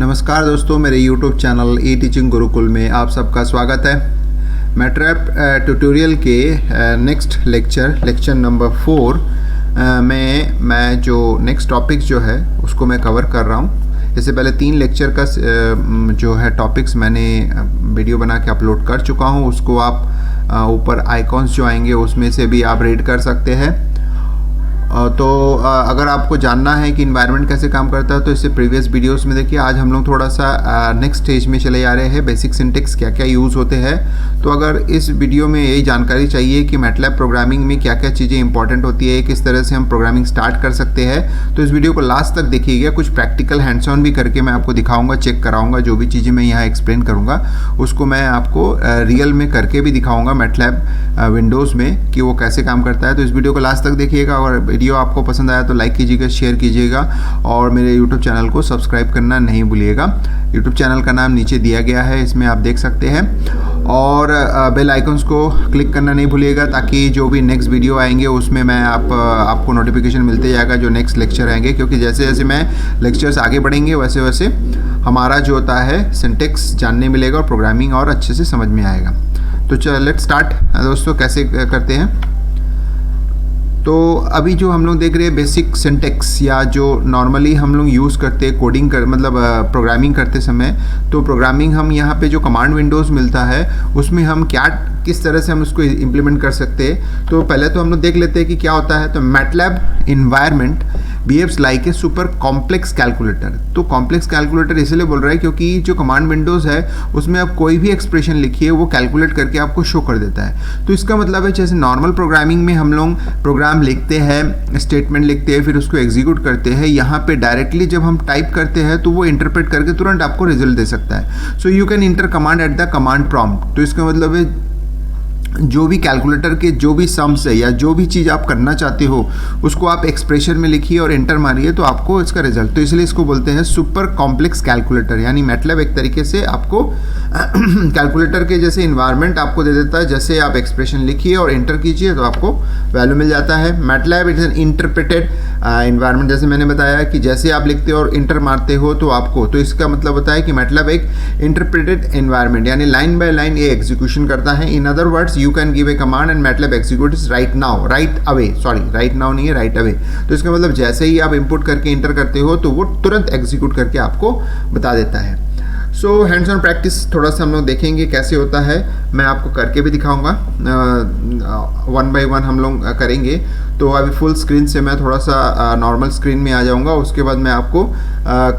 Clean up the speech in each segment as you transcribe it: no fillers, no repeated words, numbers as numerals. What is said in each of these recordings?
नमस्कार दोस्तों, मेरे YouTube चैनल ई टीचिंग गुरुकुल में आप सबका स्वागत है। मैटलैब ट्यूटोरियल के नेक्स्ट लेक्चर नंबर 4 में मैं जो नेक्स्ट टॉपिक्स जो है उसको मैं कवर कर रहा हूँ। इससे पहले 3 लेक्चर का जो है टॉपिक्स मैंने वीडियो बना के अपलोड कर चुका हूँ। उसको आप ऊपर आइकॉन्स जो आएंगे उसमें से भी आप रीड कर सकते हैं। तो अगर आपको जानना है कि इन्वायरमेंट कैसे काम करता है तो इससे प्रीवियस वीडियोस में देखिए। आज हम लोग थोड़ा सा नेक्स्ट स्टेज में चले जा रहे हैं, बेसिक सिंटेक्स क्या क्या यूज़ होते हैं। तो अगर इस वीडियो में यही जानकारी चाहिए कि मैटलैब प्रोग्रामिंग में क्या क्या चीज़ें इंपॉर्टेंट होती है, किस तरह से हम प्रोग्रामिंग स्टार्ट कर सकते हैं, तो इस वीडियो को लास्ट तक देखिएगा। कुछ प्रैक्टिकल हैंड्स ऑन भी करके मैं आपको दिखाऊँगा, चेक कराऊँगा। जो भी चीज़ें मैं यहाँ एक्सप्लेन करूँगा उसको मैं आपको रियल में करके भी दिखाऊँगा मैटलैब विंडोज़ में कि वो कैसे काम करता है। तो इस वीडियो को लास्ट तक देखिएगा। और वीडियो आपको पसंद आया तो लाइक कीजिएगा, शेयर कीजिएगा और मेरे YouTube चैनल को सब्सक्राइब करना नहीं भूलिएगा। YouTube चैनल का नाम नीचे दिया गया है, इसमें आप देख सकते हैं। और बेल आइकन्स को क्लिक करना नहीं भूलिएगा ताकि जो भी नेक्स्ट वीडियो आएंगे उसमें मैं आपको नोटिफिकेशन मिलते जाएगा जो नेक्स्ट लेक्चर आएंगे। क्योंकि जैसे जैसे मैं लेक्चर्स आगे बढ़ेंगे वैसे वैसे हमारा जो होता है सिंटेक्स जानने मिलेगा और प्रोग्रामिंग और अच्छे से समझ में आएगा। तो चलो लेट्स स्टार्ट दोस्तों, कैसे करते हैं। तो अभी जो हम लोग देख रहे हैं बेसिक सिंटेक्स या जो नॉर्मली हम लोग यूज़ करते हैं कोडिंग कर मतलब प्रोग्रामिंग करते समय। तो प्रोग्रामिंग हम यहाँ पे जो कमांड विंडोज़ मिलता है उसमें हम किस तरह से हम उसको इम्प्लीमेंट कर सकते हैं। तो पहले तो हम लोग देख लेते हैं कि क्या होता है। तो MATLAB environment behaves like a super complex calculator. तो कॉम्प्लेक्स कैलकुलेटर इसलिए बोल रहा है क्योंकि जो कमांड विंडोज़ है उसमें आप कोई भी एक्सप्रेशन लिखिए वो कैलकुलेट करके आपको शो कर देता है। तो इसका मतलब है जैसे नॉर्मल प्रोग्रामिंग में हम लोग प्रोग्राम लिखते हैं, स्टेटमेंट लिखते हैं, फिर उसको एग्जीक्यूट करते हैं। यहाँ पे डायरेक्टली जब हम टाइप करते हैं तो वो इंटरप्रेट करके तुरंत आपको रिजल्ट दे सकता है। So you can inter command at the command prompt. तो इसका मतलब है जो भी कैलकुलेटर के जो भी सम्स है या जो भी चीज़ आप करना चाहते हो उसको आप एक्सप्रेशन में लिखिए और एंटर मारिए तो आपको इसका रिजल्ट। तो इसलिए इसको बोलते हैं सुपर कॉम्प्लेक्स कैलकुलेटर। यानी मैटलैब एक तरीके से आपको कैलकुलेटर के जैसे इन्वायरमेंट आपको दे देता है। जैसे आप एक्सप्रेशन लिखिए और एंटर कीजिए तो आपको वैल्यू मिल जाता है। MATLAB it's an interpreted environment. जैसे मैंने बताया कि जैसे आप लिखते हो और इंटर मारते हो तो आपको, तो इसका मतलब होता है कि मैटलैब एक इंटरप्रेटेड इन्वायरमेंट यानी लाइन बाय लाइन ये एग्जीक्यूशन करता है। In other words you can give a command and MATLAB executes right now, right away, sorry right now नहीं है, right away। तो इसका मतलब जैसे ही आप input करके enter करते हो तो वो तुरंत execute करके आपको बता देता है। सो हैंड्स ऑन प्रैक्टिस थोड़ा सा हम लोग देखेंगे कैसे होता है। मैं आपको करके भी दिखाऊंगा, 1 by 1 हम लोग करेंगे। तो अभी फुल स्क्रीन से मैं थोड़ा सा नॉर्मल स्क्रीन में आ जाऊंगा, उसके बाद मैं आपको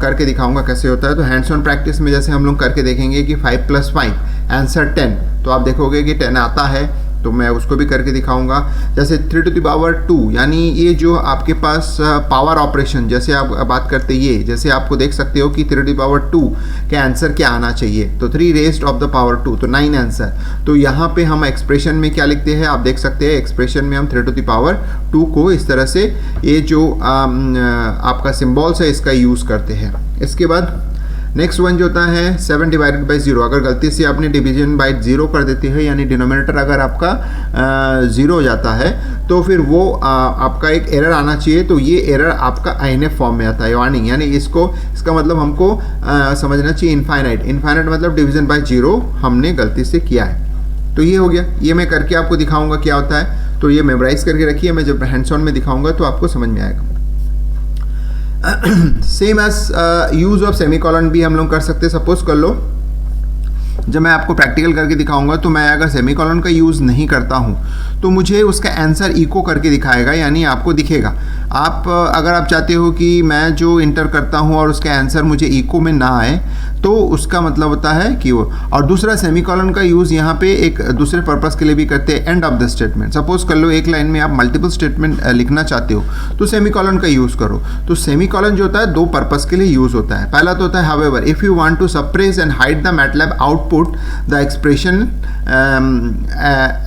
करके दिखाऊंगा कैसे होता है। तो हैंड्स ऑन प्रैक्टिस में जैसे हम लोग करके देखेंगे कि 5 + 5 आंसर 10। तो आप देखोगे कि 10 आता है तो मैं उसको भी करके दिखाऊंगा। जैसे 3 to the power 2 यानी ये जो आपके पास पावर ऑपरेशन जैसे आप बात करते ये, जैसे आपको देख सकते हो कि 3 to the power 2 के आंसर क्या आना चाहिए। तो 3 raised of the power 2 तो 9 आंसर। तो यहाँ पे हम एक्सप्रेशन में क्या लिखते हैं आप देख सकते हैं। एक्सप्रेशन में हम 3 to the power 2 को इस तरह से ये जो आपका सिम्बॉल्स है इसका यूज़ करते हैं। इसके बाद नेक्स्ट वन जो होता है 7 divided by 0। अगर गलती से आपने डिवीजन बाय 0 कर देते हैं यानी डिनोमिनेटर अगर आपका 0 हो जाता है तो फिर वो आपका एक एरर आना चाहिए। तो ये एरर आपका INF फॉर्म में आता है वार्निंग। यानी इसका मतलब हमको समझना चाहिए इनफाइनाइट मतलब डिवीजन बाय 0 हमने गलती से किया है। तो ये हो गया, ये मैं करके आपको दिखाऊंगा क्या होता है। तो ये मेमोराइज करके रखिए, मैं जब हैंड्स ऑन में दिखाऊंगा तो आपको समझ में आएगा। Same as use of semicolon भी हम लोग कर सकते हैं। सपोज कर लो जब मैं आपको प्रैक्टिकल करके दिखाऊंगा तो मैं अगर सेमीकोलन का यूज़ नहीं करता हूं तो मुझे उसका आंसर इको करके दिखाएगा, यानी आपको दिखेगा। आप अगर आप चाहते हो कि मैं जो इंटर करता हूं और उसका आंसर मुझे इको में ना आए तो उसका मतलब होता है कि वो। और दूसरा सेमीकोलन का यूज़ यहाँ पे एक दूसरे पर्पस के लिए भी करते हैं, end of the statement. Suppose कर लो एक लाइन में आप मल्टीपल स्टेटमेंट लिखना चाहते हो तो सेमीकोलन का यूज़ करो। तो सेमीकोलन जो होता है 2 पर्पस के लिए यूज़ होता है। पहला तो होता है however if you want to suppress and hide the MATLAB output the expression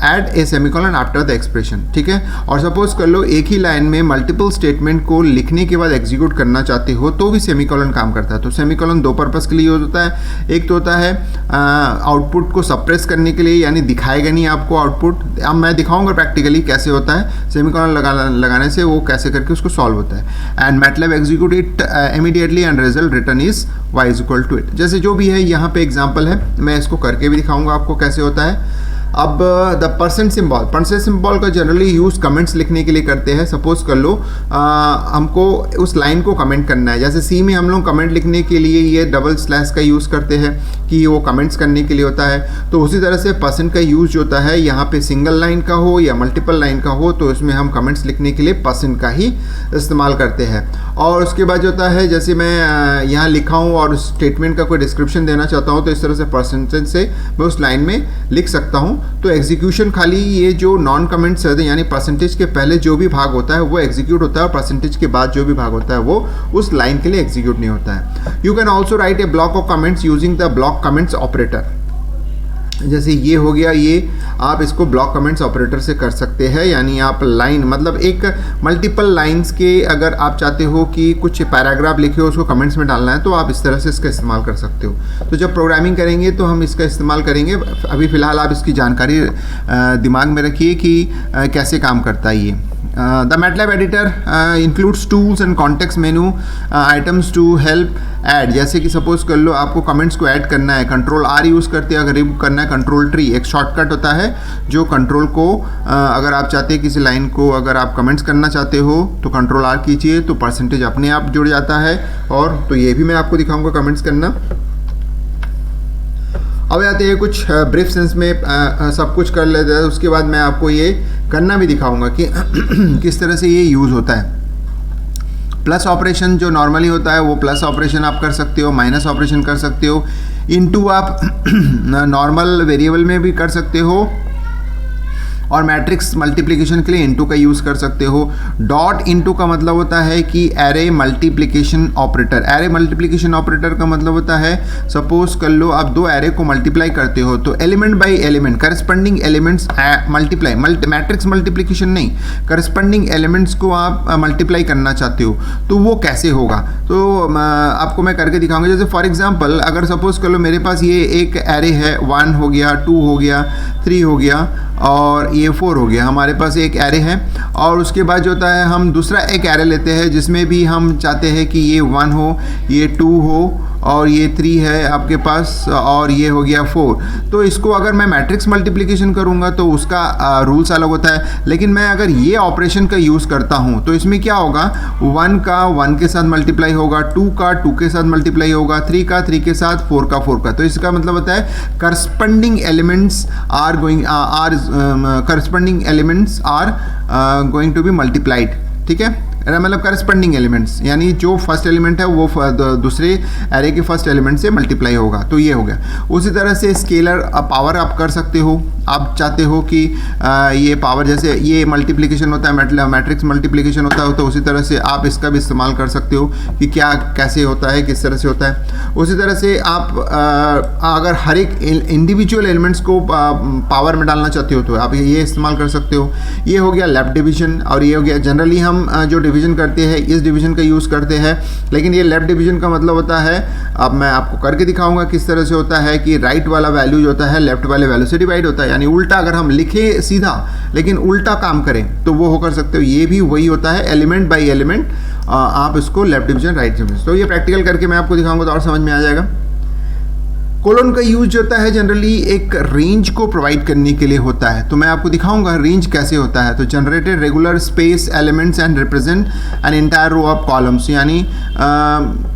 add a semicolon after the expression. ठीक है। और सपोज कर लो एक ही लाइन में मल्टीपल स्टेटमेंट को लिखने के बाद एग्जीक्यूट करना चाहते हो तो भी सेमीकोलन काम करता है। तो सेमीकोलन दो पर्पस के लिए यूज होता है। एक तो होता है आउटपुट को सप्रेस करने के लिए, यानी दिखाएगा नहीं आपको आउटपुट। अब मैं दिखाऊंगा प्रैक्टिकली कैसे होता है सेमीकोलन लगाने से, वो कैसे करके उसको सॉल्व होता है। And MATLAB execute it immediately and result return is y is equal to it. जैसे जो भी है यहाँ पे एग्जाम्पल है, मैं इसको करके भी दिखाऊंगा आपको कैसे होता है। अब द परसेंट सिंबल का जनरली यूज़ कमेंट्स लिखने के लिए करते हैं। सपोज कर लो हमको उस लाइन को कमेंट करना है, जैसे सी में हम लोग कमेंट लिखने के लिए ये डबल स्लैश का यूज़ करते हैं कि वो कमेंट्स करने के लिए होता है। तो उसी तरह से परसेंट का यूज़ जो होता है, यहाँ पे सिंगल लाइन का हो या मल्टीपल लाइन का हो, तो इसमें हम कमेंट्स लिखने के लिए परसेंट का ही इस्तेमाल करते हैं। और उसके बाद जो होता है, जैसे मैं यहाँ लिखा हूँ और स्टेटमेंट का कोई डिस्क्रिप्शन देना चाहता हूँ, तो इस तरह से परसेंटेज से मैं उस लाइन में लिख सकता हूँ। तो एग्जीक्यूशन खाली ये जो नॉन कमेंट्स है, यानी परसेंटेज के पहले जो भी भाग होता है वो एग्जीक्यूट होता है, और परसेंटेज के बाद जो भी भाग होता है वो उस लाइन के लिए एग्जीक्यूट नहीं होता है। You can also right A block of comments using the block comments operator. जैसे ये हो गया, ये आप इसको ब्लॉक कमेंट्स ऑपरेटर से कर सकते हैं। यानी आप लाइन मतलब एक मल्टीपल लाइंस के अगर आप चाहते हो कि कुछ पैराग्राफ लिखे हो उसको कमेंट्स में डालना है, तो आप इस तरह से इसका इस्तेमाल कर सकते हो। तो जब प्रोग्रामिंग करेंगे तो हम इसका इस्तेमाल करेंगे। अभी फ़िलहाल आप इसकी जानकारी दिमाग में रखिए कि कैसे काम करता है ये। The MATLAB editor includes tools and context menu items to help add। जैसे कि सपोज कर लो आपको कमेंट्स को ऐड करना है, कंट्रोल R यूज़ करते हैं। अगर रिमूव करना है कंट्रोल ट्री, एक शॉर्टकट होता है जो कंट्रोल को अगर आप चाहते हैं किसी लाइन को अगर आप कमेंट्स करना चाहते हो तो कंट्रोल R कीजिए, तो परसेंटेज अपने आप जुड़ जाता है। और तो ये भी मैं आपको दिखाऊंगा कमेंट्स करना। अब आते हैं कुछ ब्रीफ सेंस में सब कुछ कर लेते हैं, उसके बाद मैं आपको ये करना भी दिखाऊंगा कि किस तरह से ये यूज़ होता है। प्लस ऑपरेशन जो नॉर्मली होता है वो प्लस ऑपरेशन आप कर सकते हो, माइनस ऑपरेशन कर सकते हो, इनटू आप नॉर्मल वेरिएबल में भी कर सकते हो, और मैट्रिक्स मल्टीप्लिकेशन के लिए इनटू का यूज़ कर सकते हो। डॉट इनटू का मतलब होता है कि array multiplication operator. Array multiplication operator का मतलब होता है, सपोज कर लो आप दो एरे को मल्टीप्लाई करते हो तो element by element corresponding elements multiply, matrix multiplication नहीं, करस्पॉन्डिंग एलिमेंट्स को आप मल्टीप्लाई करना चाहते हो तो वो कैसे होगा, तो आपको मैं करके दिखाऊंगा। जैसे फॉर एग्जांपल अगर सपोज कर लो मेरे पास ये एक एरे है, 1 हो गया, 2 हो गया, 3 हो गया और ये 4 हो गया, हमारे पास एक एरे है। और उसके बाद जो होता है हम दूसरा एक एरे लेते हैं जिसमें भी हम चाहते हैं कि ये 1 हो, ये 2 हो और ये 3 है आपके पास और ये हो गया 4। तो इसको अगर मैं मैट्रिक्स मल्टीप्लिकेशन करूँगा तो उसका रूल्स अलग होता है। लेकिन मैं अगर ये ऑपरेशन का यूज़ करता हूँ तो इसमें क्या होगा, 1 का 1 के साथ मल्टीप्लाई होगा, 2 का 2 के साथ मल्टीप्लाई होगा, 3 का 3 के साथ, 4 का 4 का। तो इसका मतलब होता है corresponding elements are going to be multiplied. ठीक है, मतलब करस्पॉन्डिंग एलिमेंट्स यानी जो फर्स्ट एलिमेंट है वो दूसरे एरे के फर्स्ट एलिमेंट से मल्टीप्लाई होगा, तो ये हो गया। उसी तरह से स्केलर पावर आप कर सकते हो। आप चाहते हो कि ये पावर जैसे ये मल्टीप्लिकेशन होता है, मैट्रिक्स मल्टीप्लिकेशन होता है, तो उसी तरह से आप इसका भी इस्तेमाल कर सकते हो कि क्या कैसे होता है, किस तरह से होता है। उसी तरह से आप अगर हर एक इंडिविजुअल एलिमेंट्स को पावर में डालना चाहते हो तो आप ये इस्तेमाल कर सकते हो। ये हो गया लेफ्ट डिवीजन, और ये हो गया जनरली हम जो डिवीजन करते हैं इस डिवीजन का यूज़ करते हैं, लेकिन ये लेफ्ट डिवीजन का मतलब होता है, अब मैं आपको करके दिखाऊंगा किस तरह से होता है कि राइट वाला वैल्यू जो होता है लेफ्ट वाले वैल्यू से डिवाइड होता है। यानी उल्टा अगर हम लिखें सीधा लेकिन उल्टा काम करें तो वो हो कर सकते हो। ये भी वही होता है, एलिमेंट बाय एलिमेंट आप इसको लेफ्ट डिवीजन राइट डिवीजन। तो ये प्रैक्टिकल करके मैं आपको दिखाऊंगा तो और समझ में आ जाएगा। कोलन का यूज होता है जनरली एक रेंज को प्रोवाइड करने के लिए होता है, तो मैं आपको दिखाऊंगा रेंज कैसे होता है। तो generated regular space elements and represent an entire row of columns, यानी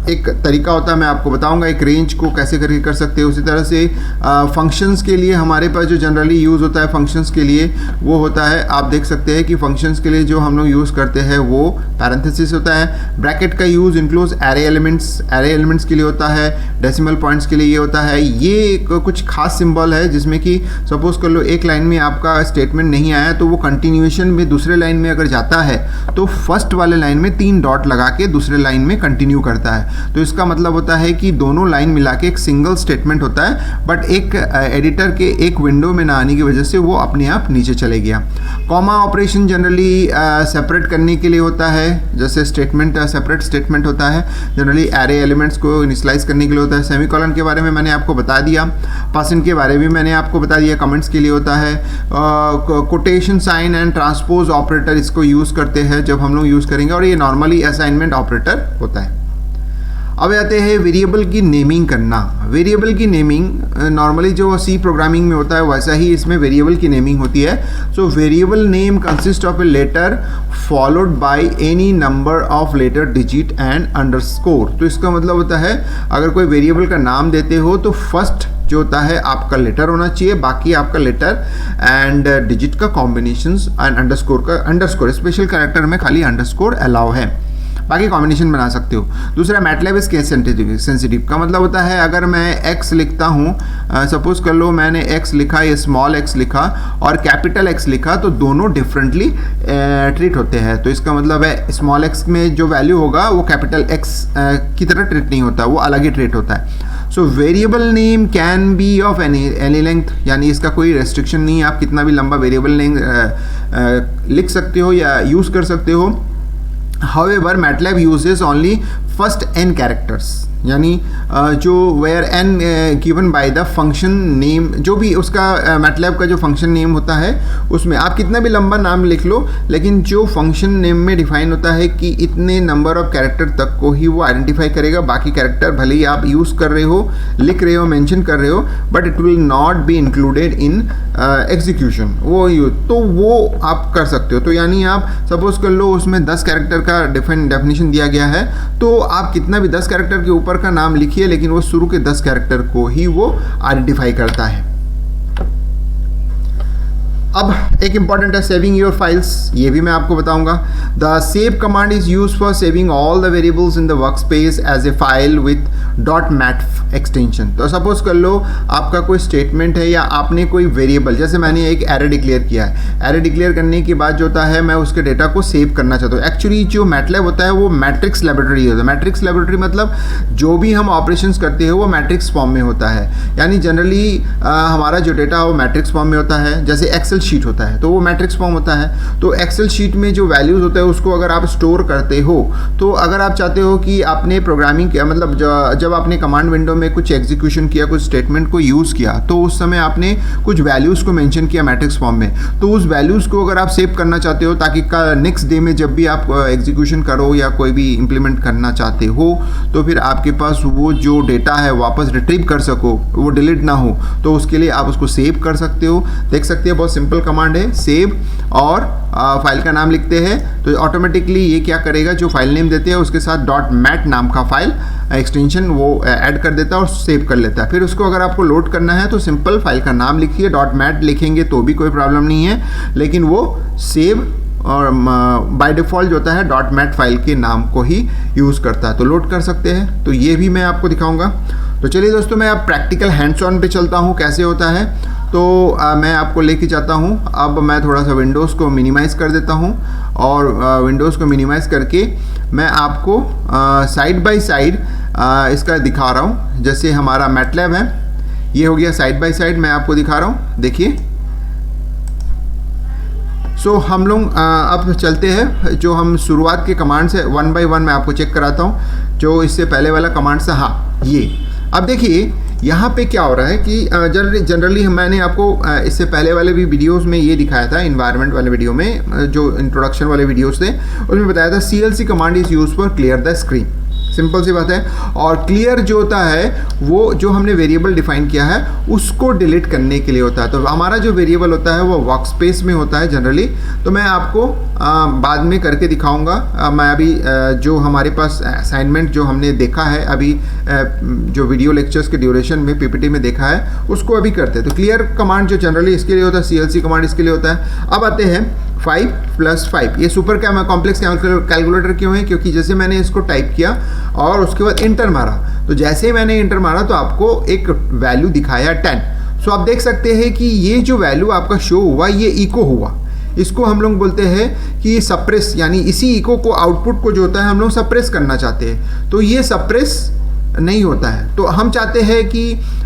एक तरीका होता है, मैं आपको बताऊंगा एक रेंज को कैसे करके कर सकते हैं। उसी तरह से फंक्शंस के लिए हमारे पास जो जनरली यूज़ होता है फंक्शंस के लिए वो होता है, आप देख सकते हैं कि फंक्शंस के लिए जो हम लोग यूज़ करते हैं वो पैरेंथेसिस होता है। ब्रैकेट का यूज़ इंक्लूड्स एरे एलिमेंट्स के लिए होता है, डेसिमल पॉइंट्स के लिए ये होता है, है ये कुछ खास सिंबल है, जिसमें कि सपोज कर लो एक लाइन में आपका स्टेटमेंट नहीं आया तो वो कंटिन्यूएशन में दूसरे लाइन में अगर जाता है तो फर्स्ट वाले लाइन में 3 डॉट लगा के दूसरे लाइन में कंटिन्यू करता है। तो इसका मतलब होता है कि दोनों लाइन मिला के एक सिंगल स्टेटमेंट होता है, बट एक एडिटर के एक विंडो में ना आने की वजह से वो अपने आप नीचे चले गया। कॉमा ऑपरेशन जनरली सेपरेट करने के लिए होता है, जैसे स्टेटमेंट सेपरेट स्टेटमेंट होता है, जनरली एरे एलिमेंट्स को इनिशियलाइज करने के लिए होता है। सेमीकोलन के बारे में मैंने आपको बता दिया, परसेंट के बारे में मैंने आपको बता दिया, कमेंट्स के लिए होता है। Quotation sign and transpose operator इसको यूज़ करते हैं जब हम लोग यूज़ करेंगे, और ये नॉर्मली असाइनमेंट ऑपरेटर होता है। अब आते हैं वेरिएबल की नेमिंग करना। वेरिएबल की नेमिंग नॉर्मली जो सी प्रोग्रामिंग में होता है वैसा ही इसमें वेरिएबल की नेमिंग होती है। So variable name consist of a letter followed by any number of letter digit and underscore. तो इसका मतलब होता है अगर कोई वेरिएबल का नाम देते हो तो फर्स्ट जो होता है आपका लेटर होना चाहिए, बाकी आपका लेटर एंड डिजिट का combinations and underscore special character में खाली अंडरस्कोर अलाउ है, बाकी कॉम्बिनेशन बना सकते हो। दूसरा मैटलैब इज केस सेंसिटिव का मतलब होता है अगर मैं x लिखता हूँ, सपोज कर लो मैंने x लिखा या स्मॉल x लिखा और कैपिटल X लिखा, तो दोनों डिफरेंटली ट्रीट होते हैं। तो इसका मतलब है स्मॉल x में जो वैल्यू होगा वो कैपिटल X की तरह ट्रीट नहीं होता, वो अलग ही ट्रीट होता है। So variable name can be of any length, यानी इसका कोई रेस्ट्रिक्शन नहीं है, आप कितना भी लंबा वेरिएबल नेम लिख सकते हो या यूज़ कर सकते हो। However, MATLAB uses only first n characters, यानी जो where n given by the function name, जो भी उसका MATLAB का जो फंक्शन नेम होता है उसमें आप कितना भी लंबा नाम लिख लो, लेकिन जो फंक्शन नेम में डिफाइन होता है कि इतने नंबर ऑफ कैरेक्टर तक को ही वो आइडेंटिफाई करेगा। बाकी कैरेक्टर भले ही आप यूज़ कर रहे हो, लिख रहे हो, मेंशन कर रहे हो, but it will not be included in execution. तो वो आप कर सकते हो। तो यानी आप सपोज कर लो उसमें 10 कैरेक्टर का डेफिनेशन दिया गया है, तो आप कितना भी 10 कैरेक्टर के ऊपर का नाम लिखिए, लेकिन वो शुरू के 10 कैरेक्टर को ही वो आइडेंटिफाई करता है। अब एक इंपॉर्टेंट है सेविंग योर फाइल्स, ये भी मैं आपको बताऊंगा। The save command is use for saving all the variables in the workspace as a file with .mat extension. तो सपोज कर लो आपका कोई स्टेटमेंट है या आपने कोई वेरिएबल, जैसे मैंने एक एरे डिक्लेयर किया है, एरे डिक्लेयर करने के बाद जो होता है मैं उसके डेटा को सेव करना चाहता हूँ। एक्चुअली जो मैटलैब होता है वो मैट्रिक्स लैबोरेटरी होता है। मैट्रिक्स लैबोरेटरी मतलब जो भी हम ऑपरेशंस करते हैं वो मैट्रिक्स फॉर्म में होता है, यानी जनरली हमारा जो डेटा वो मैट्रिक्स फॉर्म में होता है। जैसे एक्सेल शीट होता है तो वो मैट्रिक्स फॉर्म होता है। तो एक्सेल शीट में जो वैल्यूज़ होता है उसको अगर आप स्टोर करते हो, तो अगर आप चाहते हो कि आपने प्रोग्रामिंग किया, मतलब जब आपने कमांड विंडो में कुछ एग्जीक्यूशन किया, कुछ स्टेटमेंट को यूज़ किया, तो उस समय आपने कुछ वैल्यूज़ को मेंशन किया मैट्रिक्स फॉर्म में, तो उस वैल्यूज़ को अगर आप सेव करना चाहते हो ताकि नेक्स्ट डे में जब भी आप एग्जीक्यूशन करो या कोई भी इंप्लीमेंट करना चाहते हो तो फिर आपके पास वो जो डेटा है वापस रिट्रीव कर सको, वो डिलीट ना हो, तो उसके लिए आप उसको सेव कर सकते हो। देख सकते हैं बहुत सिंपल कमांड है, सेव, और फाइल का नाम लिखते हैं तो ऑटोमेटिकली ये क्या करेगा, जो फाइल नेम देते हैं उसके साथ .mat नाम का फाइल एक्सटेंशन वो ऐड कर देता है और सेव कर लेता है। फिर उसको अगर आपको लोड करना है तो सिंपल फाइल का नाम लिखिए, .mat लिखेंगे तो भी कोई प्रॉब्लम नहीं है, लेकिन वो सेव और बाय डिफ़ॉल्ट जो होता है .mat फाइल के नाम को ही यूज़ करता है, तो लोड कर सकते हैं। तो ये भी मैं आपको दिखाऊंगा। तो चलिए दोस्तों, मैं अब प्रैक्टिकल हैंड्स ऑन पे चलता हूँ कैसे होता है। तो मैं आपको लेके जाता हूँ। अब मैं थोड़ा सा विंडोज़ को मिनिमाइज़ कर देता हूँ और विंडोज़ को मिनिमाइज़ करके मैं आपको साइड बाय साइड इसका दिखा रहा हूँ। जैसे हमारा मैटलैब है, ये हो गया साइड बाय साइड, मैं आपको दिखा रहा हूँ, देखिए। सो हम लोग अब चलते हैं, जो हम शुरुआत के कमांड से वन बाय वन मैं आपको चेक कराता हूँ। जो इससे पहले वाला कमांड से, हाँ ये, अब देखिए यहाँ पे क्या हो रहा है कि जनरली मैंने आपको इससे पहले वाले भी वीडियोस में ये दिखाया था, इन्वायरमेंट वाले वीडियो में, जो इंट्रोडक्शन वाले वीडियोस थे उसमें बताया था CLC command is use for clear the screen. Simple सी बात है। और क्लियर जो होता है वो जो हमने वेरिएबल डिफाइन किया है उसको डिलीट करने के लिए होता है। तो हमारा जो वेरिएबल होता है वो वर्कस्पेस में होता है जनरली। तो मैं आपको बाद में करके दिखाऊंगा। मैं अभी जो हमारे पास असाइनमेंट जो हमने देखा है अभी जो वीडियो लेक्चर्स के ड्यूरेशन में PPT में देखा है उसको अभी करते हैं। तो क्लियर कमांड जो जनरली इसके लिए होता है, CLC कमांड इसके लिए होता है। अब आते हैं 5 + 5। ये सुपर कॉम्प्लेक्स कैलकुलेटर क्यों है? क्योंकि जैसे मैंने इसको टाइप किया और उसके बाद इंटर मारा, तो जैसे ही मैंने इंटर मारा तो आपको एक वैल्यू दिखाया 10। सो आप देख सकते हैं कि ये जो वैल्यू आपका शो हुआ ये इको हुआ। इसको हम लोग बोलते हैं कि सप्रेस, यानी इसी इको को, आउटपुट को जो होता है हम लोग सप्रेस करना चाहते हैं। तो ये सप्रेस नहीं होता है, तो हम चाहते हैं कि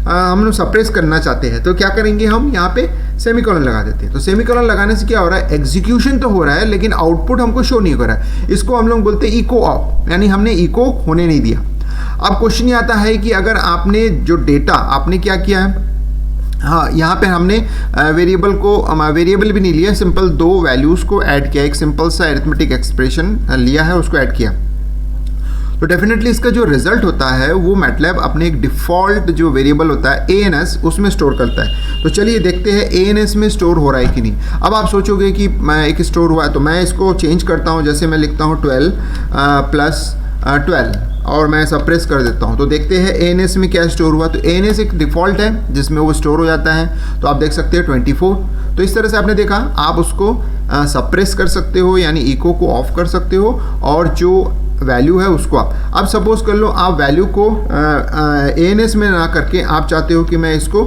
हम लोग सप्रेस करना चाहते हैं, तो क्या करेंगे, हम यहाँ पे सेमीकोलन लगा देते हैं। तो सेमीकोलन लगाने से क्या हो रहा है, एग्जीक्यूशन तो हो रहा है लेकिन आउटपुट हमको शो नहीं हो रहा है। इसको हम लोग बोलते हैं इको ऑफ, यानी हमने इको होने नहीं दिया। अब क्वेश्चन ये आता है कि अगर आपने जो डेटा आपने क्या किया है, हाँ यहाँ पे हमने वेरिएबल को, वेरिएबल भी नहीं लिया, सिंपल दो वैल्यूज़ को ऐड किया, एक सिंपल सा अरिथमेटिक एक्सप्रेशन लिया है उसको ऐड किया। तो डेफिनेटली इसका जो रिजल्ट होता है वो मैटलैब अपने एक डिफ़ॉल्ट जो वेरिएबल होता है ANS उसमें स्टोर करता है। तो चलिए देखते हैं ANS में स्टोर हो रहा है कि नहीं। अब आप सोचोगे कि मैं एक स्टोर हुआ है, तो मैं इसको चेंज करता हूँ। जैसे मैं लिखता हूँ 12 + 12 और मैं सप्रेस कर देता हूँ, तो देखते हैं ANS में क्या स्टोर हुआ। तो ANS एक डिफ़ॉल्ट है जिसमें वो स्टोर हो जाता है। तो आप देख सकते हैं 24। तो इस तरह से आपने देखा, आप उसको सप्रेस कर सकते हो, यानी इको को ऑफ कर सकते हो, और जो वैल्यू है उसको आप, अब सपोज कर लो आप वैल्यू को ANS में ना करके आप चाहते हो कि मैं इसको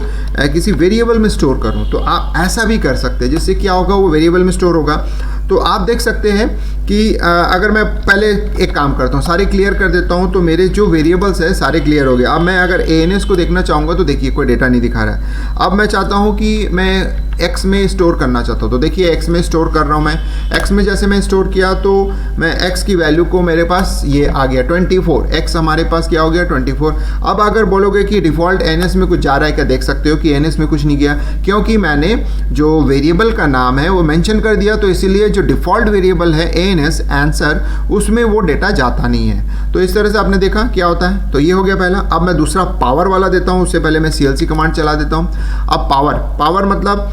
किसी वेरिएबल में स्टोर करूं, तो आप ऐसा भी कर सकते हैं। जिससे क्या होगा, वो वेरिएबल में स्टोर होगा। तो आप देख सकते हैं कि अगर मैं पहले एक काम करता हूँ, सारे क्लियर कर देता हूँ, तो मेरे जो वेरिएबल्स है सारे क्लियर हो गए। अब मैं अगर ANS को देखना चाहूँगा तो देखिए कोई डेटा नहीं दिखा रहा है। अब मैं चाहता हूँ कि मैं X में स्टोर करना चाहता हूँ, तो देखिए X में स्टोर कर रहा हूँ मैं। X में जैसे मैं स्टोर किया तो मैं X की वैल्यू को, मेरे पास ये आ गया 24। X हमारे पास क्या हो गया 24। अब अगर बोलोगे कि डिफ़ॉल्ट ANS में कुछ जा रहा है क्या, देख सकते हो कि ANS में कुछ नहीं गया, क्योंकि मैंने जो वेरिएबल का नाम है वो मेंशन कर दिया। तो इसीलिए जो डिफ़ॉल्ट वेरिएबल है ANS आंसर, उसमें वो डेटा जाता नहीं है। तो इस तरह से आपने देखा क्या होता है। तो ये हो गया पहला। अब मैं दूसरा पावर वाला देता हूँ, उससे पहले मैं CLC कमांड चला देता हूँ। अब पावर मतलब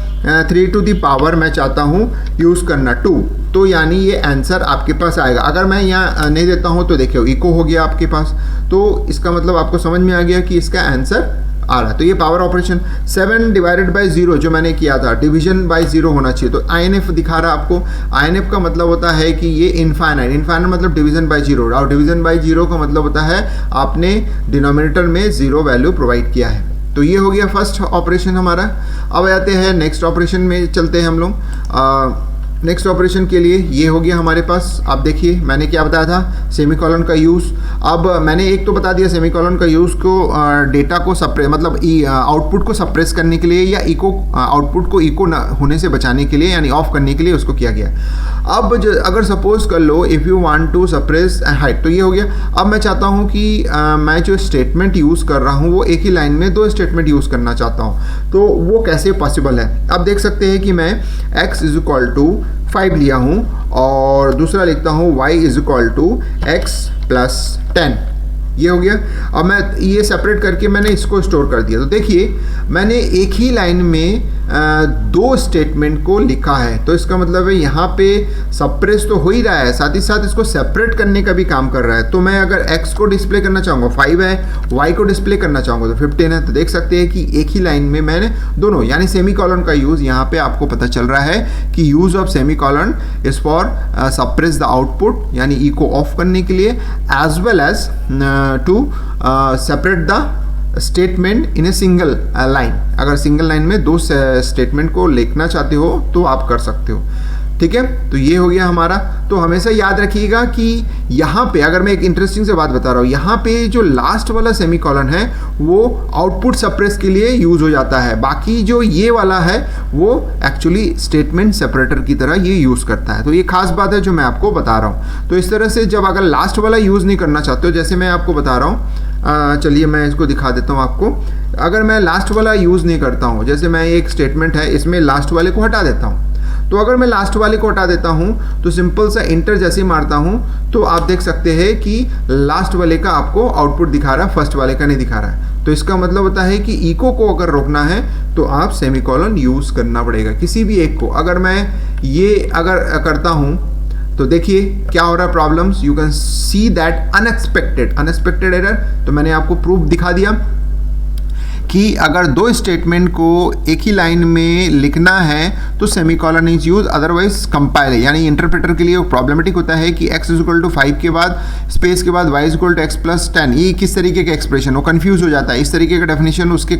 3 टू दी पावर मैं चाहता हूँ यूज़ करना 2, तो यानी ये आंसर आपके पास आएगा। अगर मैं यहाँ नहीं देता हूँ तो देखिए इको हो गया आपके पास, तो इसका मतलब आपको समझ में आ गया कि इसका आंसर आ रहा है। तो ये पावर ऑपरेशन 7/0 जो मैंने किया था, डिवीजन बाय 0 होना चाहिए, तो INF दिखा रहा है आपको। INF का मतलब होता है कि ये इनफाइनाइट मतलब डिवीजन बाय 0, और डिवीजन बाय 0 का मतलब होता है आपने डिनोमिनेटर में 0 वैल्यू प्रोवाइड किया है। तो ये हो गया फर्स्ट ऑपरेशन हमारा। अब आते हैं नेक्स्ट ऑपरेशन में, चलते हैं हम लोग। नेक्स्ट ऑपरेशन के लिए ये हो गया हमारे पास। आप देखिए मैंने क्या बताया था, सेमीकोलन का यूज़। अब मैंने एक तो बता दिया सेमीकोलन का यूज़ को डेटा को सप्रेस, मतलब आउटपुट को सप्रेस करने के लिए, या इको आउटपुट को इको होने से बचाने के लिए, यानी ऑफ करने के लिए उसको किया गया। अब अगर सपोज कर लो if you want to suppress height, तो ये हो गया। अब मैं चाहता हूँ कि मैं जो स्टेटमेंट यूज़ कर रहा हूँ वो एक ही लाइन में 2 स्टेटमेंट यूज़ करना चाहता हूँ, तो वो कैसे पॉसिबल है। अब देख सकते हैं कि मैं x = 5 लिया हूँ और दूसरा लिखता हूँ y = x + 10। ये हो गया। अब मैं ये सेपरेट करके मैंने इसको स्टोर कर दिया। तो देखिए मैंने एक ही लाइन में 2 स्टेटमेंट को लिखा है, तो इसका मतलब है यहाँ पे सप्रेस तो हो ही रहा है, साथ ही साथ इसको सेपरेट करने का भी काम कर रहा है। तो मैं अगर x को डिस्प्ले करना चाहूँगा 5 है, y को डिस्प्ले करना चाहूँगा तो 15 है। तो देख सकते हैं कि एक ही लाइन में मैंने दोनों, यानी सेमीकोलन का यूज़ यहाँ पे आपको पता चल रहा है कि use of semicolon is for suppress the output, यानी इको ऑफ करने के लिए, as well as to separate the statement in a single line. अगर सिंगल लाइन में 2 स्टेटमेंट को लिखना चाहते हो तो आप कर सकते हो। ठीक है, तो ये हो गया हमारा। तो हमेशा याद रखिएगा कि यहाँ पे अगर मैं एक इंटरेस्टिंग से बात बता रहा हूँ, यहाँ पे जो लास्ट वाला सेमीकोलन है वो आउटपुट सप्रेस के लिए यूज़ हो जाता है, बाकी जो ये वाला है वो एक्चुअली स्टेटमेंट सेपरेटर की तरह ये यूज़ करता है। तो ये खास बात है जो मैं आपको बता रहा हूँ। तो इस तरह से जब अगर लास्ट वाला यूज़ नहीं करना चाहते हो, जैसे मैं आपको बता रहा हूँ, चलिए मैं इसको दिखा देता हूँ आपको। अगर मैं लास्ट वाला यूज़ नहीं करता हूँ, जैसे मैं एक स्टेटमेंट है इसमें लास्ट वाले को हटा देता हूँ, तो अगर मैं लास्ट वाले को हटा देता हूँ तो सिंपल सा इंटर जैसे ही मारता हूँ तो आप देख सकते हैं कि लास्ट वाले का आपको आउटपुट दिखा रहा है, फर्स्ट वाले का नहीं दिखा रहा है। तो इसका मतलब होता है कि इको को अगर रोकना है तो आप सेमीकोलन यूज़ करना पड़ेगा किसी भी एक को। अगर मैं ये अगर करता हूँ तो देखिए क्या हो रहा है, problems you can see that unexpected error. तो मैंने आपको प्रूफ दिखा दिया कि अगर दो स्टेटमेंट को एक ही लाइन में लिखना है तो semicolon is use, otherwise compile, यानी इंटरप्रेटर के लिए प्रॉब्लमेटिक होता है कि x = 5 के बाद स्पेस के बाद y = x + 10, ये किस तरीके का एक्सप्रेशन, वो कंफ्यूज हो जाता है। इस तरीके का डेफिनेशन उसके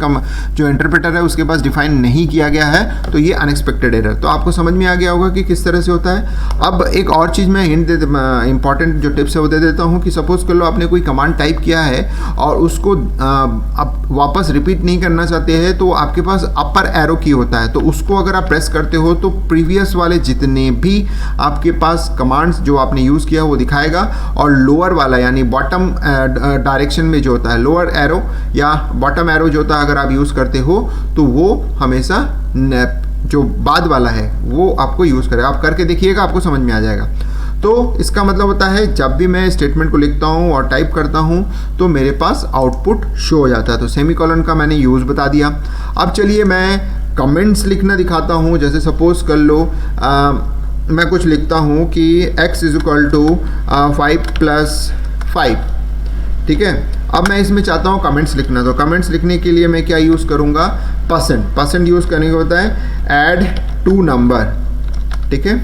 जो इंटरप्रेटर है उसके पास डिफाइन नहीं किया गया है, तो ये अनएक्सपेक्टेड एरर। तो आपको समझ में आ गया होगा कि किस तरह से होता है। अब एक और चीज़ मैं हिंट इंपॉर्टेंट जो टिप्स है वो दे देता हूँ कि सपोज कर लो आपने कोई कमांड टाइप किया है और उसको आप वापस रिपीट नहीं करना चाहते हैं, तो आपके पास अपर एरो की होता है, तो उसको अगर आप प्रेस करते हो तो प्रीवियस वाले जितने भी आपके पास कमांड्स जो आपने यूज़ किया वो दिखाएगा, और लोअर वाला यानी बॉटम डायरेक्शन में जो होता है लोअर एरो या बॉटम एरो जो होता है अगर आप यूज़ करते हो तो वो हमेशा जो बाद वाला है वो आपको यूज़ करेगा। आप करके देखिएगा, आपको समझ में आ जाएगा। तो इसका मतलब होता है जब भी मैं स्टेटमेंट को लिखता हूँ और टाइप करता हूँ तो मेरे पास आउटपुट शो हो जाता है। तो सेमीकोलन का मैंने यूज़ बता दिया। अब चलिए मैं कमेंट्स लिखना दिखाता हूँ। जैसे सपोज कर लो मैं कुछ लिखता हूँ कि x = 5 + 5, ठीक है। अब मैं इसमें चाहता हूँ कमेंट्स लिखना, तो कमेंट्स लिखने के लिए मैं क्या यूज़ करूँगा, परसेंट यूज़ करने को होता है ऐड टू नंबर, ठीक है।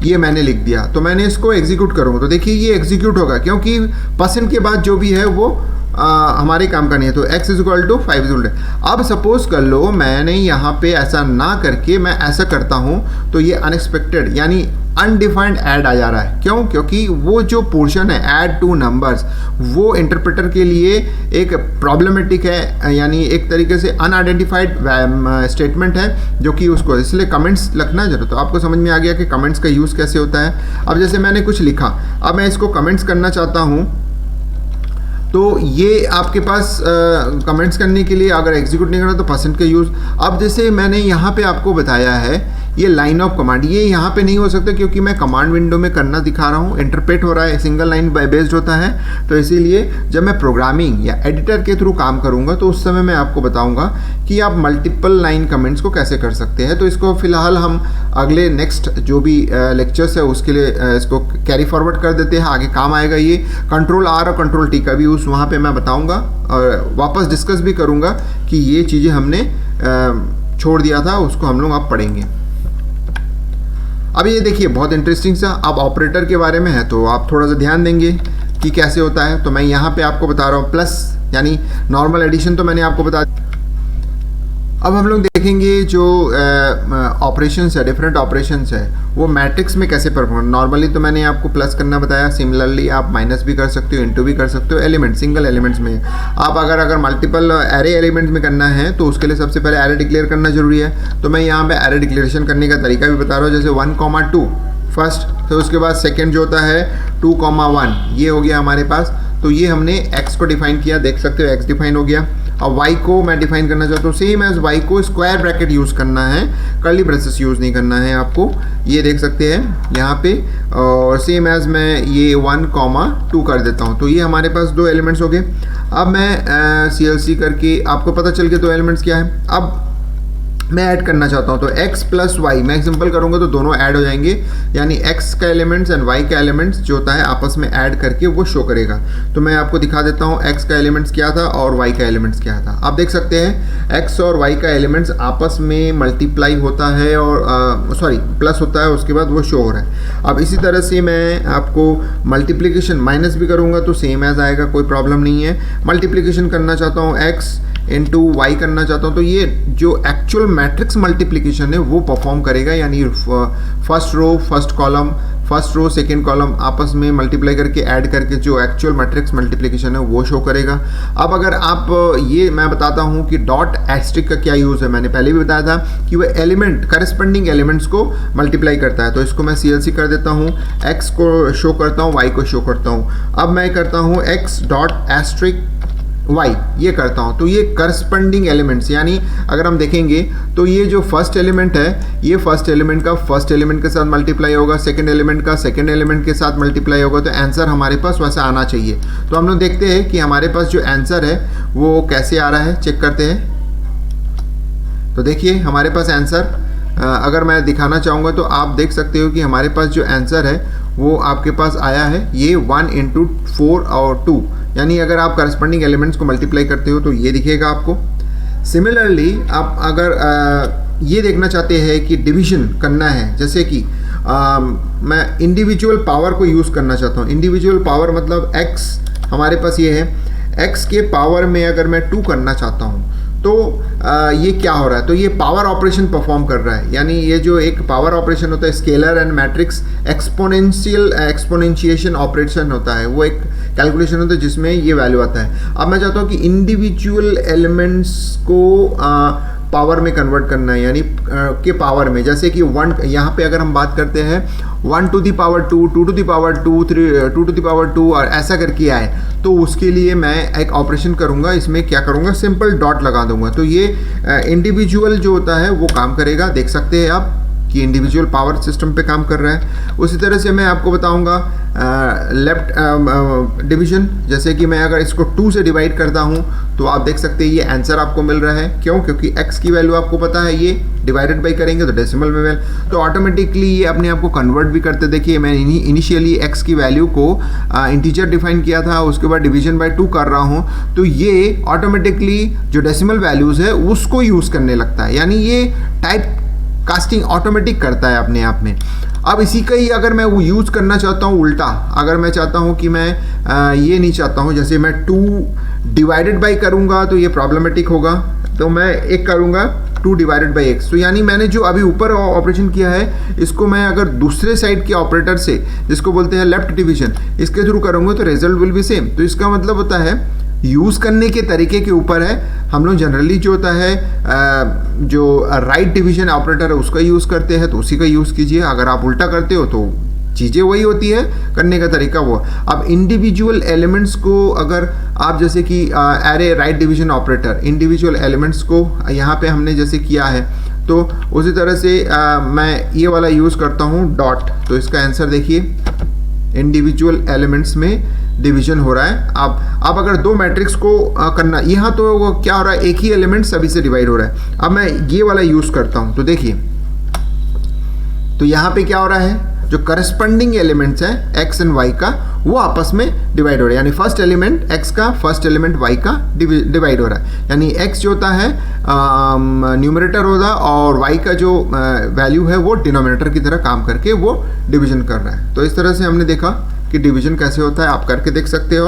ये मैंने लिख दिया, तो मैंने इसको एग्जीक्यूट करूँगा तो देखिए ये एग्जीक्यूट होगा, क्योंकि परसेंट के बाद जो भी है वो हमारे काम का नहीं है। तो x = 5 अब सपोज कर लो मैंने यहाँ पे ऐसा ना करके मैं ऐसा करता हूँ तो ये अनएक्सपेक्टेड यानी अनडिफाइंड ऐड आ जा रहा है। क्यों? क्योंकि वो जो पोर्शन है ऐड टू नंबर्स वो इंटरप्रेटर के लिए एक प्रॉब्लमेटिक है, यानी एक तरीके से अनआइडेंटिफाइड स्टेटमेंट है जो कि उसको, इसलिए कमेंट्स लिखना जरूर। तो आपको समझ में आ गया कि कमेंट्स का यूज़ कैसे होता है। अब जैसे मैंने कुछ लिखा, अब मैं इसको कमेंट्स करना चाहता हूँ, तो ये आपके पास कमेंट्स करने के लिए अगर एग्जीक्यूट नहीं करना तो परसेंट का यूज़। अब जैसे मैंने यहाँ पे आपको बताया है ये लाइन ऑफ कमांड, ये यहाँ पे नहीं हो सकता क्योंकि मैं कमांड विंडो में करना दिखा रहा हूँ, इंटरप्रेट हो रहा है, सिंगल लाइन बेस्ड होता है। तो इसीलिए जब मैं प्रोग्रामिंग या एडिटर के थ्रू काम करूँगा तो उस समय मैं आपको बताऊँगा कि आप मल्टीपल लाइन कमेंट्स को कैसे कर सकते हैं। तो इसको फिलहाल हम अगले नेक्स्ट जो भी लेक्चर्स है उसके लिए इसको कैरी फॉरवर्ड कर देते हैं, आगे काम आएगा। ये Ctrl+R और Ctrl+T का भी यूज़ वहाँ पे मैं बताऊँगा और वापस डिस्कस भी करूँगा कि ये चीज़ें हमने छोड़ दिया था उसको हम लोग अब पढ़ेंगे। अब ये देखिए बहुत इंटरेस्टिंग सा, अब ऑपरेटर के बारे में है तो आप थोड़ा सा ध्यान देंगे कि कैसे होता है। तो मैं यहाँ पे आपको बता रहा हूँ प्लस यानी नॉर्मल एडिशन तो मैंने आपको बता। अब हम लोग देखेंगे जो ऑपरेशंस है, डिफरेंट ऑपरेशंस है वो मैट्रिक्स में कैसे परफॉर्म। नॉर्मली तो मैंने आपको प्लस करना बताया, सिमिलरली आप माइनस भी कर सकते हो, इंटू भी कर सकते हो, एलिमेंट सिंगल एलिमेंट्स में। आप अगर मल्टीपल एरे एलिमेंट्स में करना है तो उसके लिए सबसे पहले एरे डिक्लेयर करना जरूरी है। तो मैं यहाँ पे एरे डिक्लेरेशन करने का तरीका भी बता रहा हूँ। जैसे 1, 2 फर्स्ट, तो उसके बाद सेकेंड जो होता है 2, 1 ये हो गया हमारे पास। तो ये हमने x को डिफाइन किया, देख सकते हो x डिफाइन हो गया। अब y को मैं डिफाइन करना चाहता हूँ, सेम एज y को स्क्वायर ब्रैकेट यूज़ करना है, कर्ली ब्रेसेस यूज़ नहीं करना है आपको, ये देख सकते हैं यहाँ पे। और सेम एज मैं ये 1, 2 कर देता हूँ। तो ये हमारे पास दो एलिमेंट्स हो गए। अब मैं CLC करके आपको पता चल गया दो एलिमेंट्स क्या है। अब मैं ऐड करना चाहता हूँ तो x + y मैं सिंपल करूँगा तो दोनों ऐड हो जाएंगे, यानी x का एलिमेंट्स एंड y का एलिमेंट्स जो होता है आपस में ऐड करके वो शो करेगा। तो मैं आपको दिखा देता हूँ x का एलिमेंट्स क्या था और y का एलिमेंट्स क्या था। आप देख सकते हैं x और y का एलिमेंट्स आपस में मल्टीप्लाई होता है और प्लस होता है, उसके बाद वो शो हो रहा है। अब इसी तरह से मैं आपको मल्टीप्लिकेशन माइनस भी करूँगा तो सेम एज आएगा, कोई प्रॉब्लम नहीं है। मल्टीप्लिकेशन करना चाहता हूँ x इंटू वाई करना चाहता हूँ तो ये जो एक्चुअल मैट्रिक्स मल्टीप्लिकेशन है वो परफॉर्म करेगा, यानी first row first column, first row second column आपस में मल्टीप्लाई करके ऐड करके जो एक्चुअल मैट्रिक्स मल्टीप्लिकेशन है वो शो करेगा। अब अगर आप ये मैं बताता हूँ कि डॉट एस्ट्रिक का क्या यूज़ है, मैंने पहले भी बताया था कि वह एलिमेंट करस्पेंडिंग एलिमेंट्स को मल्टीप्लाई करता है। तो इसको मैं CLC कर देता हूँ, x को शो करता हूँ, y को शो करता हूँ। अब मैं करता हूँ x डॉट एस्ट्रिक y ये करता हूँ, तो ये करस्पेंडिंग एलिमेंट्स, यानी अगर हम देखेंगे तो ये जो फर्स्ट एलिमेंट है ये फर्स्ट एलिमेंट का फर्स्ट एलिमेंट के साथ मल्टीप्लाई होगा, सेकंड एलिमेंट का सेकंड एलिमेंट के साथ मल्टीप्लाई होगा। तो आंसर हमारे पास वैसा आना चाहिए। तो हम लोग देखते हैं कि हमारे पास जो आंसर है वो कैसे आ रहा है, चेक करते हैं। तो देखिए हमारे पास आंसर अगर मैं दिखाना चाहूँगा तो आप देख सकते हो कि हमारे पास जो आंसर है वो आपके पास आया है ये 1 × 4 और 2, यानी अगर आप करस्पॉन्डिंग एलिमेंट्स को मल्टीप्लाई करते हो तो ये दिखेगा आपको। सिमिलरली आप अगर ये देखना चाहते हैं कि डिवीजन करना है, जैसे कि मैं इंडिविजुअल पावर को यूज़ करना चाहता हूँ। इंडिविजुअल पावर मतलब x हमारे पास ये है, x के पावर में अगर मैं 2 करना चाहता हूँ तो ये क्या हो रहा है, तो ये पावर ऑपरेशन परफॉर्म कर रहा है। यानी ये जो एक पावर ऑपरेशन होता है scalar and matrix exponentiation operation होता है, वो एक कैलकुलेशन होता है जिसमें ये वैल्यू आता है। अब मैं चाहता हूँ कि इंडिविजुअल एलिमेंट्स को पावर में कन्वर्ट करना है, यानी के पावर में, जैसे कि 1 यहाँ पे अगर हम बात करते हैं 1 to the power 2, 2 to the power 2, 3, 2 to the power 2 और ऐसा करके आए, तो उसके लिए मैं एक ऑपरेशन करूँगा। इसमें क्या करूँगा, सिंपल डॉट लगा दूंगा, तो ये इंडिविजुअल जो होता है वो काम करेगा। देख सकते हैं आप कि इंडिविजुअल पावर सिस्टम पे काम कर रहा है। उसी तरह से मैं आपको बताऊंगा लेफ्ट डिवीजन, जैसे कि मैं अगर इसको 2 से डिवाइड करता हूं तो आप देख सकते हैं ये आंसर आपको मिल रहा है। क्यों? क्योंकि x की वैल्यू आपको पता है, ये डिवाइडेड बाई करेंगे तो डेसिमल में तो ऑटोमेटिकली ये अपने आप को कन्वर्ट भी करते। देखिए मैं इनिशियली x की वैल्यू को इंटीजर डिफाइन किया था, उसके बाद डिवीजन बाय 2 कर रहा हूँ, तो ये ऑटोमेटिकली जो डेसिमल वैल्यूज़ है उसको यूज़ करने लगता है। यानी ये टाइप कास्टिंग ऑटोमेटिक करता है अपने आप में। अब इसी का ही अगर मैं वो यूज़ करना चाहता हूँ उल्टा, अगर मैं चाहता हूँ कि मैं ये नहीं चाहता हूँ, जैसे मैं 2 डिवाइडेड बाई करूँगा तो ये प्रॉब्लमेटिक होगा, तो मैं एक करूँगा 2 डिवाइडेड बाई x। तो यानी मैंने जो अभी ऊपर ऑपरेशन किया है इसको मैं अगर दूसरे साइड के ऑपरेटर से, जिसको बोलते हैं लेफ्ट डिवीजन, इसके थ्रू करूँगा तो रिजल्ट विल बी सेम। तो इसका मतलब होता है यूज़ करने के तरीके के ऊपर है। हम लोग जनरली जो होता है जो राइट डिवीजन ऑपरेटर है उसका यूज़ करते हैं, तो उसी का यूज़ कीजिए। अगर आप उल्टा करते हो तो चीज़ें वही होती है, करने का तरीका वो। अब इंडिविजुअल एलिमेंट्स को अगर आप जैसे कि array right division operator, individual elements को यहाँ पे हमने जैसे किया है, तो उसी तरह से मैं ये वाला यूज़ करता हूँ डॉट। तो इसका आंसर देखिए, इंडिविजुअल एलिमेंट्स में डिवीजन हो रहा है। अब अगर 2 मैट्रिक्स को करना, यहाँ तो क्या हो रहा है, एक ही एलिमेंट सभी से डिवाइड हो रहा है। अब मैं ये वाला यूज़ करता हूँ, तो देखिए तो यहाँ पे क्या हो रहा है, जो करस्पॉन्डिंग एलिमेंट्स हैं x एंड y का, वो आपस में डिवाइड हो रहा है। यानी फर्स्ट एलिमेंट x का, फर्स्ट एलिमेंट y का डिवाइड हो रहा है। यानी x जो होता है न्यूमरेटर होता है और y का जो वैल्यू है वो डिनोमिनेटर की तरह काम करके वो डिवीजन कर रहा है। तो इस तरह से हमने देखा कि डिवीजन कैसे होता है, आप करके देख सकते हो।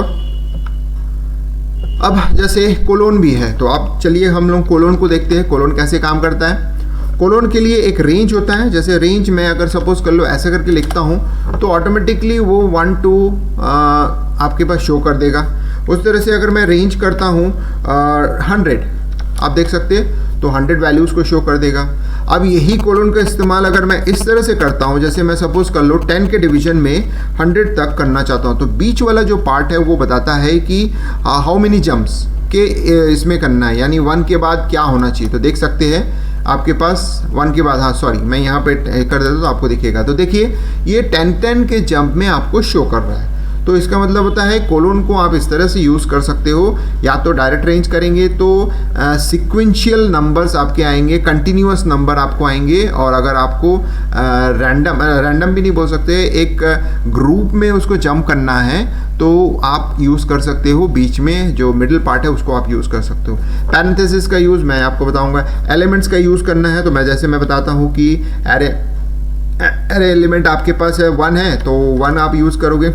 अब जैसे कोलोन भी है, तो आप चलिए हम लोग कोलोन को देखते हैं, कोलोन कैसे काम करता है। कोलोन के लिए एक रेंज होता है, जैसे रेंज में अगर सपोज कर लो ऐसा करके लिखता हूँ तो ऑटोमेटिकली वो 1 to आपके पास शो कर देगा। उस तरह से अगर मैं रेंज करता हूँ 100, आप देख सकते हैं तो 100 वैल्यूज़ को शो कर देगा। अब यही कोलोन का इस्तेमाल अगर मैं इस तरह से करता हूँ, जैसे मैं सपोज कर लो 10 के डिवीजन में 100 तक करना चाहता हूँ, तो बीच वाला जो पार्ट है वो बताता है कि हाउ मेनी जंप्स के इसमें करना है, यानी 1 के बाद क्या होना चाहिए। तो देख सकते हैं आपके पास 1 के बाद, हाँ सॉरी मैं यहाँ पे कर देता हूँ तो आपको दिखेगा। तो देखिए ये 10 के जंप में आपको शो कर रहा है। तो इसका मतलब होता है कोलोन को आप इस तरह से यूज़ कर सकते हो, या तो डायरेक्ट रेंज करेंगे तो सिक्वेंशियल नंबर्स आपके आएंगे, कंटिन्यूअस नंबर आपको आएंगे, और अगर आपको रैंडम भी नहीं बोल सकते, एक ग्रुप में उसको जंप करना है तो आप यूज़ कर सकते हो। बीच में जो मिडिल पार्ट है उसको आप यूज़ कर सकते हो। पैरेंथेसिस का यूज़ मैं आपको बताऊंगा। एलिमेंट्स का यूज़ करना है तो मैं जैसे मैं बताता हूँ कि एरे एलिमेंट आपके पास है 1 है तो 1 आप यूज़ करोगे।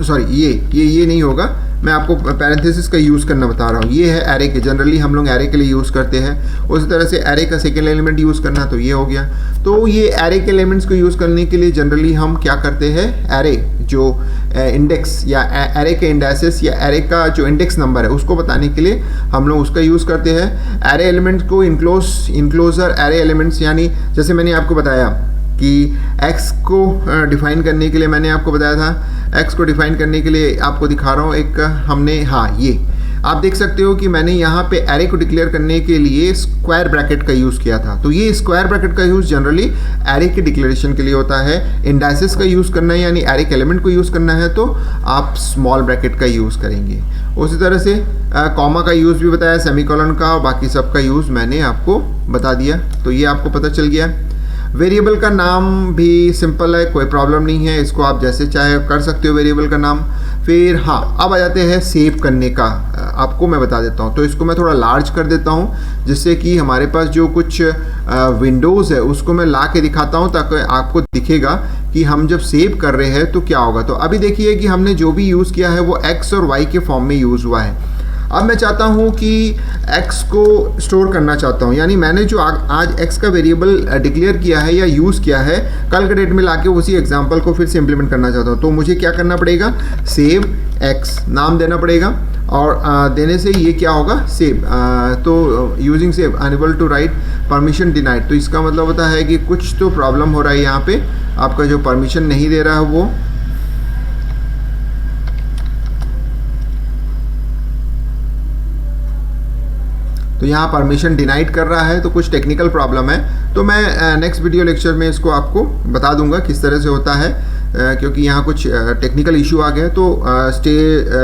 सॉरी ये नहीं होगा, मैं आपको पैरेंथेसिस का यूज़ करना बता रहा हूँ। ये है एरे के, जनरली हम लोग एरे के लिए यूज़ करते हैं। उसी तरह से एरे का सेकेंड एलिमेंट यूज़ करना, तो ये हो गया। तो ये एरे के एलिमेंट्स को यूज़ करने के लिए जनरली हम क्या करते हैं, एरे जो इंडेक्स या एरे के इंडेक्सेस या एरे का जो इंडेक्स नंबर है उसको बताने के लिए हम लोग उसका यूज़ करते हैं। एरे एलिमेंट्स को इनक्लोजर एरे एलिमेंट्स, यानी जैसे मैंने आपको बताया कि x को डिफाइन करने के लिए मैंने आपको बताया था, x को डिफाइन करने के लिए आपको दिखा रहा हूँ एक हमने, हाँ ये आप देख सकते हो कि मैंने यहाँ पे एरे को डिक्लेयर करने के लिए स्क्वायर ब्रैकेट का यूज़ किया था। तो ये स्क्वायर ब्रैकेट का यूज़ जनरली एरे के डिक्लेरेशन के लिए होता है। इंडाइसेस का यूज़ करना है यानी एरे के एलिमेंट को यूज़ करना है तो आप स्मॉल ब्रैकेट का यूज़ करेंगे। उसी तरह से कॉमा का यूज़ भी बताया, सेमीकोलन का, और बाकी सब का यूज़ मैंने आपको बता दिया, तो ये आपको पता चल गया। वेरिएबल का नाम भी सिंपल है, कोई प्रॉब्लम नहीं है, इसको आप जैसे चाहे कर सकते हो वेरिएबल का नाम। फिर हाँ, अब आ जाते हैं सेव करने का। आपको मैं बता देता हूँ, तो इसको मैं थोड़ा लार्ज कर देता हूँ जिससे कि हमारे पास जो कुछ विंडोज़ है उसको मैं ला के दिखाता हूँ ताकि आपको दिखेगा कि हम जब सेव कर रहे हैं तो क्या होगा। तो अभी देखिए कि हमने जो भी यूज़ किया है वो x और y के फॉर्म में यूज़ हुआ है। अब मैं चाहता हूँ कि x को स्टोर करना चाहता हूँ, यानी मैंने जो आज x का वेरिएबल डिक्लेयर किया है या यूज़ किया है, कल के डेट में लाके उसी एग्जांपल को फिर से इम्प्लीमेंट करना चाहता हूँ। तो मुझे क्या करना पड़ेगा, सेव x नाम देना पड़ेगा, और देने से ये क्या होगा, सेव। तो using save unable to write permission denied, तो इसका मतलब होता है कि कुछ तो प्रॉब्लम हो रहा है यहाँ पे, आपका जो परमिशन नहीं दे रहा है वो। तो यहाँ परमिशन डिनाइड कर रहा है, तो कुछ टेक्निकल प्रॉब्लम है। तो मैं नेक्स्ट वीडियो लेक्चर में इसको आपको बता दूंगा किस तरह से होता है, क्योंकि यहाँ कुछ टेक्निकल इशू आ गया। तो stay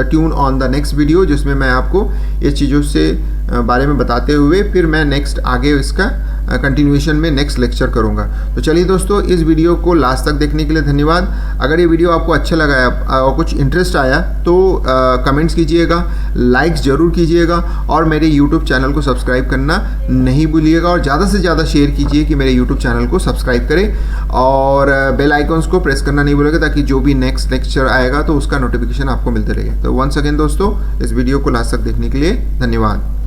tune on the next video, जिसमें मैं आपको ये चीज़ों से बारे में बताते हुए फिर मैं नेक्स्ट आगे इसका कंटिन्यूएशन में नेक्स्ट लेक्चर करूंगा। तो चलिए दोस्तों, इस वीडियो को लास्ट तक देखने के लिए धन्यवाद। अगर ये वीडियो आपको अच्छा लगा और कुछ इंटरेस्ट आया तो कमेंट्स कीजिएगा, लाइक्स ज़रूर कीजिएगा, और मेरे यूट्यूब चैनल को सब्सक्राइब करना नहीं भूलिएगा, और ज़्यादा से ज़्यादा शेयर कीजिए कि मेरे यूट्यूब चैनल को सब्सक्राइब करें, और बेल आइकॉन्स को प्रेस करना नहीं भूलिएगा ताकि जो भी नेक्स्ट लेक्चर आएगा तो उसका नोटिफिकेशन आपको मिलते रहे। तो वंस अगेन दोस्तों, इस वीडियो को लास्ट तक देखने के लिए धन्यवाद।